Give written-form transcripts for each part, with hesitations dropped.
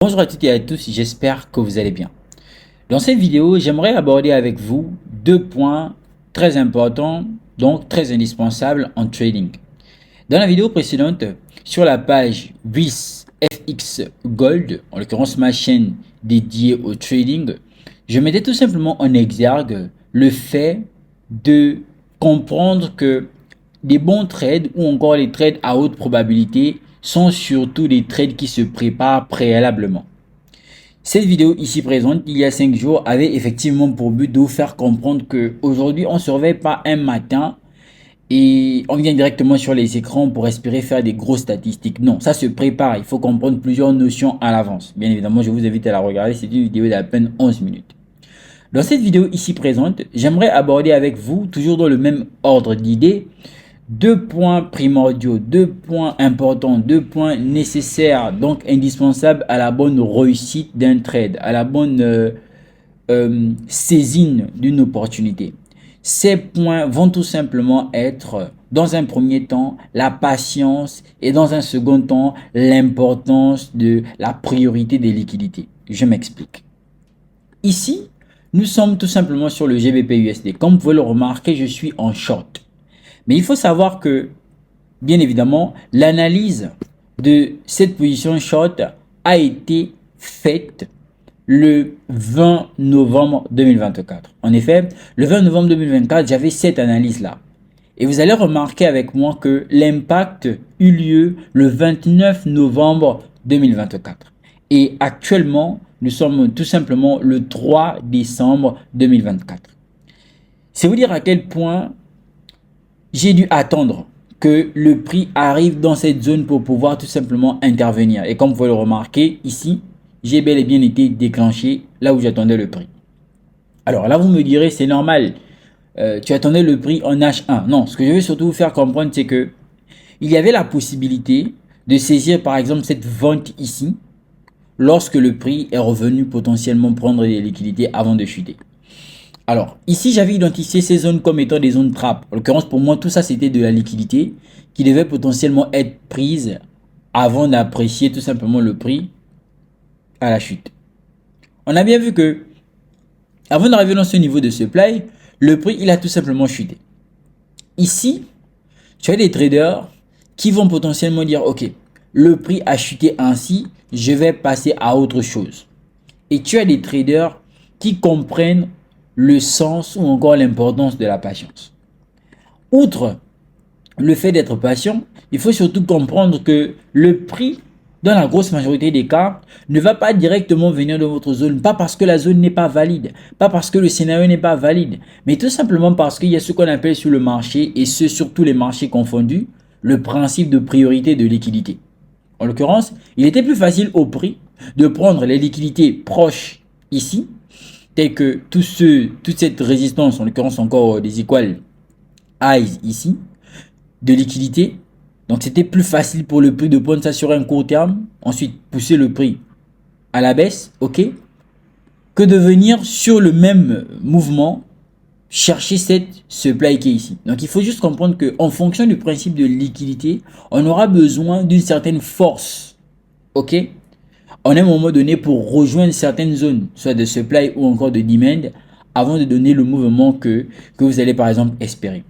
Bonjour à toutes et à tous, j'espère que vous allez bien. Dans cette vidéo, j'aimerais aborder avec vous deux points très importants, donc très indispensables en trading. Dans la vidéo précédente, sur la page BIS FX Gold, en l'occurrence ma chaîne dédiée au trading, je mettais tout simplement en exergue le fait de comprendre que des bons trades ou encore les trades à haute probabilité sont surtout des trades qui se préparent préalablement. Cette vidéo ici présente, il y a 5 jours, avait effectivement pour but de vous faire comprendre que aujourd'hui on ne se réveille pas un matin et on vient directement sur les écrans pour espérer faire des grosses statistiques. Non, ça se prépare. Il faut comprendre plusieurs notions à l'avance. Bien évidemment, je vous invite à la regarder. C'est une vidéo d'à peine 11 minutes. Dans cette vidéo ici présente, j'aimerais aborder avec vous, toujours dans le même ordre d'idées, deux points primordiaux, deux points importants, deux points nécessaires, donc indispensables à la bonne réussite d'un trade, à la bonne saisine d'une opportunité. Ces points vont tout simplement être, dans un premier temps, la patience et dans un second temps, l'importance de la priorité des liquidités. Je m'explique. Ici, nous sommes tout simplement sur le GBP USD. Comme vous pouvez le remarquer, je suis en short. Mais il faut savoir que, bien évidemment, l'analyse de cette position short a été faite le 20 novembre 2024. En effet, le 20 novembre 2024, j'avais cette analyse-là. Et vous allez remarquer avec moi que l'impact eut lieu le 29 novembre 2024. Et actuellement, nous sommes tout simplement le 3 décembre 2024. C'est vous dire à quel point j'ai dû attendre que le prix arrive dans cette zone pour pouvoir tout simplement intervenir. Et comme vous pouvez le remarquer ici, j'ai bel et bien été déclenché là où j'attendais le prix. Alors là, vous me direz, c'est normal. Tu attendais le prix en H1. Non, ce que je veux surtout vous faire comprendre, c'est que il y avait la possibilité de saisir par exemple cette vente ici lorsque le prix est revenu potentiellement prendre des liquidités avant de chuter. Alors, ici, j'avais identifié ces zones comme étant des zones trap. En l'occurrence, pour moi, tout ça, c'était de la liquidité qui devait potentiellement être prise avant d'apprécier tout simplement le prix à la chute. On a bien vu que, avant d'arriver dans ce niveau de supply, le prix, il a tout simplement chuté. Ici, tu as des traders qui vont potentiellement dire, OK, le prix a chuté ainsi, je vais passer à autre chose. Et tu as des traders qui comprennent le sens ou encore l'importance de la patience. Outre le fait d'être patient, il faut surtout comprendre que le prix, dans la grosse majorité des cas, ne va pas directement venir de votre zone, pas parce que la zone n'est pas valide, pas parce que le scénario n'est pas valide, mais tout simplement parce qu'il y a ce qu'on appelle sur le marché, et ce sur tous les marchés confondus, le principe de priorité de liquidité. En l'occurrence, il était plus facile au prix de prendre les liquidités proches ici, tels que toute cette résistance, en l'occurrence encore des equal highs ici, de liquidité. Donc c'était plus facile pour le prix de prendre ça sur un court terme, ensuite pousser le prix à la baisse, ok, que de venir sur le même mouvement chercher cette supply qui est ici. Donc il faut juste comprendre que en fonction du principe de liquidité, on aura besoin d'une certaine force, ok, en un moment donné pour rejoindre certaines zones, soit de supply ou encore de demand, avant de donner le mouvement que vous allez par exemple espérer.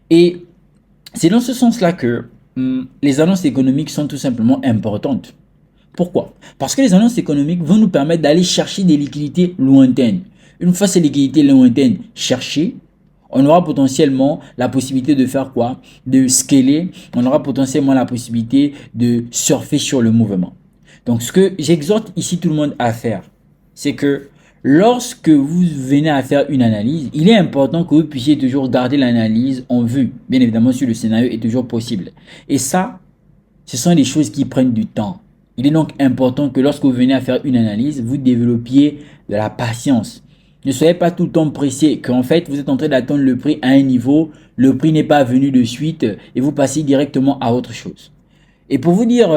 Et c'est dans ce sens-là que les annonces économiques sont tout simplement importantes. Pourquoi? Parce que les annonces économiques vont nous permettre d'aller chercher des liquidités lointaines. Une fois ces liquidités lointaines cherchées, on aura potentiellement la possibilité de faire quoi? De scaler, on aura potentiellement la possibilité de surfer sur le mouvement. Donc ce que j'exhorte ici tout le monde à faire, c'est que lorsque vous venez à faire une analyse, il est important que vous puissiez toujours garder l'analyse en vue. Bien évidemment, si le scénario est toujours possible. Et ça, ce sont des choses qui prennent du temps. Il est donc important que lorsque vous venez à faire une analyse, vous développiez de la patience. Ne soyez pas tout le temps pressé, qu'en fait, vous êtes en train d'attendre le prix à un niveau, le prix n'est pas venu de suite et vous passez directement à autre chose. Et pour vous dire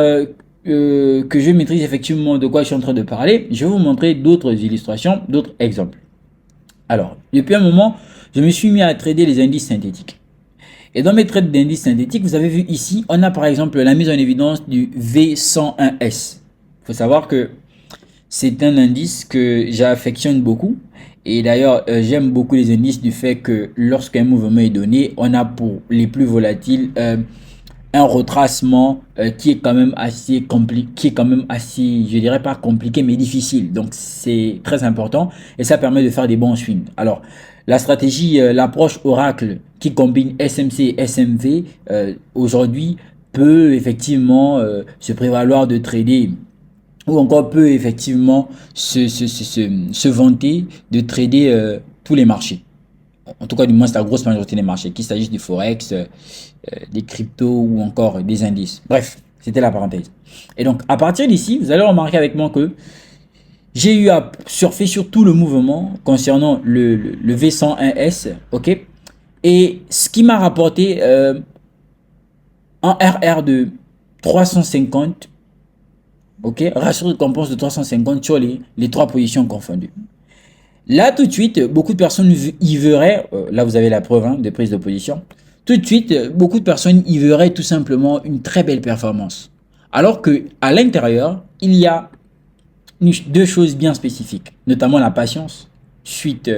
que je maîtrise effectivement de quoi je suis en train de parler, je vais vous montrer d'autres illustrations, d'autres exemples. Alors, depuis un moment, je me suis mis à trader les indices synthétiques. Et dans mes trades d'indices synthétiques, vous avez vu ici, on a par exemple la mise en évidence du V101S. Il faut savoir que c'est un indice que j'affectionne beaucoup. Et d'ailleurs, j'aime beaucoup les indices du fait que lorsqu'un mouvement est donné, on a pour les plus volatiles un retracement qui est quand même assez compliqué, qui est quand même assez, je dirais pas compliqué, mais difficile. Donc c'est très important et ça permet de faire des bons swings. Alors la stratégie, l'approche Oracle qui combine SMC et SMV aujourd'hui peut effectivement se prévaloir de trader ou encore peut effectivement se vanter de trader tous les marchés. En tout cas, du moins, c'est la grosse majorité des marchés, qu'il s'agisse du Forex, des cryptos ou encore des indices. Bref, c'était la parenthèse. Et donc, à partir d'ici, vous allez remarquer avec moi que j'ai eu à surfer sur tout le mouvement concernant le V101S, ok? Et ce qui m'a rapporté un RR de 350, ok? Ratio de récompense de 350 sur les trois positions confondues. Là, tout de suite, beaucoup de personnes y verraient, là vous avez la preuve hein, de prise de position, tout de suite, beaucoup de personnes y verraient tout simplement une très belle performance. Alors que à l'intérieur, il y a deux choses bien spécifiques, notamment la patience, suite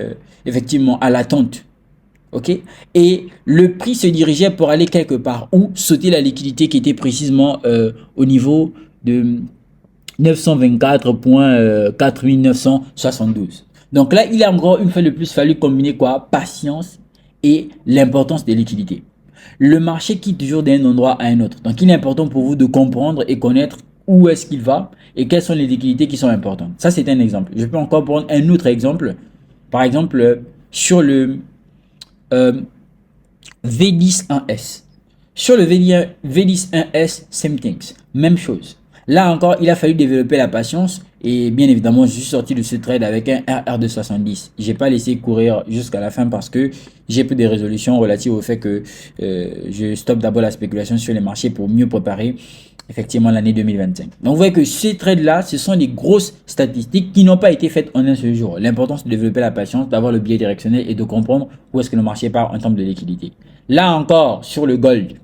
effectivement à l'attente. Ok. Et le prix se dirigeait pour aller quelque part ou sauter la liquidité qui était précisément au niveau de 924.4972. Donc là, il a encore une fois de plus fallu combiner quoi? Patience et l'importance des liquidités. Le marché quitte toujours d'un endroit à un autre. Donc il est important pour vous de comprendre et connaître où est-ce qu'il va et quelles sont les liquidités qui sont importantes. Ça, c'est un exemple. Je peux encore prendre un autre exemple. Par exemple, sur le V10-1S. Sur le V10-1S, same things. Même chose. Là encore, il a fallu développer la patience et bien évidemment, je suis sorti de ce trade avec un RR de 70. J'ai pas laissé courir jusqu'à la fin parce que j'ai pris des résolutions relatives au fait que je stoppe d'abord la spéculation sur les marchés pour mieux préparer effectivement l'année 2025. Donc vous voyez que ces trades-là, ce sont des grosses statistiques qui n'ont pas été faites en un seul jour. L'importance de développer la patience, d'avoir le biais directionnel et de comprendre où est-ce que le marché part en termes de liquidité. Là encore, sur le gold,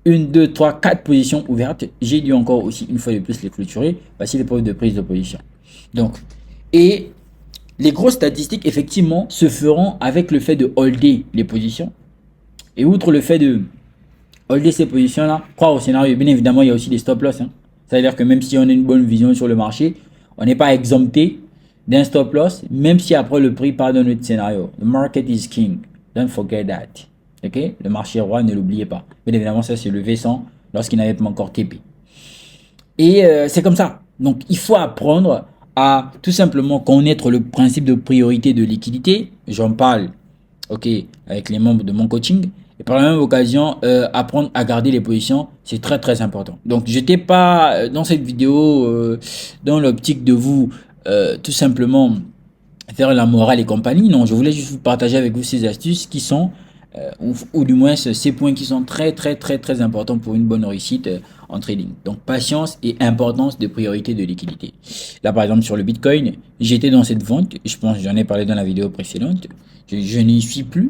1, 2, 3, 4 positions ouvertes. J'ai dû encore aussi une fois de plus les clôturer. Voici les preuves de prise de position. Donc, et les grosses statistiques, effectivement, se feront avec le fait de holder les positions. Et outre le fait de holder ces positions-là, croire au scénario, bien évidemment, il y a aussi des stop-loss. Hein. C'est-à-dire que même si on a une bonne vision sur le marché, on n'est pas exempté d'un stop-loss, même si après le prix part dans notre scénario. The market is king. Don't forget that. Okay? Le marché roi, ne l'oubliez pas. Bien évidemment, ça c'est le V100 lorsqu'il n'avait pas encore TP. Et c'est comme ça. Donc, il faut apprendre à tout simplement connaître le principe de priorité de liquidité. J'en parle, ok, avec les membres de mon coaching. Et par la même occasion, apprendre à garder les positions, c'est très très important. Donc, je n'étais pas dans cette vidéo dans l'optique de vous tout simplement faire la morale et compagnie. Non, je voulais juste vous partager avec vous ces astuces qui sont ou du moins ces points qui sont très très très très importants pour une bonne réussite en trading. Donc patience et importance de priorité de liquidité. Là par exemple sur le Bitcoin, j'étais dans cette vente, je pense que j'en ai parlé dans la vidéo précédente, je n'y suis plus.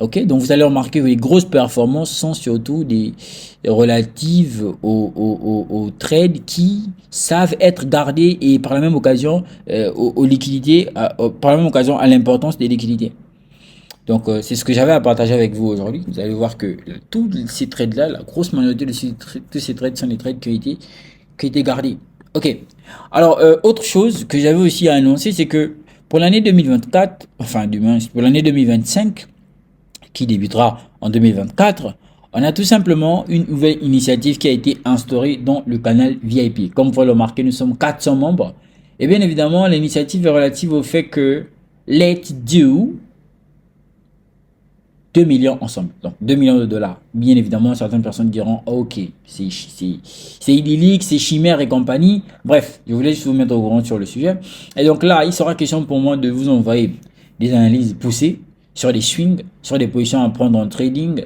Ok, donc vous allez remarquer que les grosses performances sont surtout des relatives aux trades qui savent être gardés et par la même occasion aux liquidités, par la même occasion à l'importance des liquidités. Donc, c'est ce que j'avais à partager avec vous aujourd'hui. Vous allez voir que tous ces trades-là, la grosse majorité de ces trades sont des trades qui ont été gardés. Ok. Alors, autre chose que j'avais aussi à annoncer, c'est que pour l'année 2024, enfin, du moins, pour l'année 2025, qui débutera en 2024, on a tout simplement une nouvelle initiative qui a été instaurée dans le canal VIP. Comme vous pouvez le remarquer, nous sommes 400 membres. Et bien évidemment, l'initiative est relative au fait que Let's Do 2 millions ensemble, donc 2 millions de dollars. Bien évidemment, certaines personnes diront oh, ok, c'est idyllique, c'est chimère et compagnie. Bref, je voulais juste vous mettre au courant sur le sujet. Et donc là, il sera question pour moi de vous envoyer des analyses poussées sur les swings, sur des positions à prendre en trading,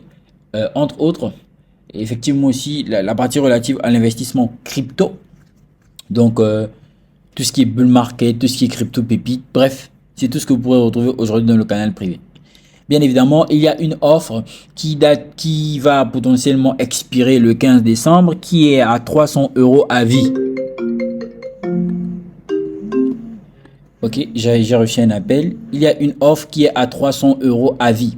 entre autres. Et effectivement aussi la partie relative à l'investissement crypto. Donc tout ce qui est bull market, tout ce qui est crypto pépite, bref, c'est tout ce que vous pourrez retrouver aujourd'hui dans le canal privé. Bien évidemment, il y a une offre qui va potentiellement expirer le 15 décembre, qui est à 300 € à vie. Ok, j'ai reçu un appel. Il y a une offre qui est à 300 € à vie.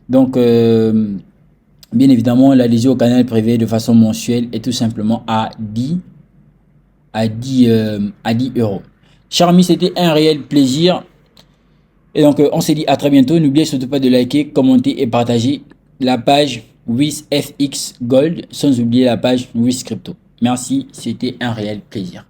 Donc, bien évidemment, l'adhésion au canal privé de façon mensuelle est tout simplement à 10 euros. Chers amis, c'était un réel plaisir. Et donc, on se dit à très bientôt. N'oubliez surtout pas de liker, commenter et partager la page WizFX Gold, sans oublier la page Wiz Crypto. Merci, c'était un réel plaisir.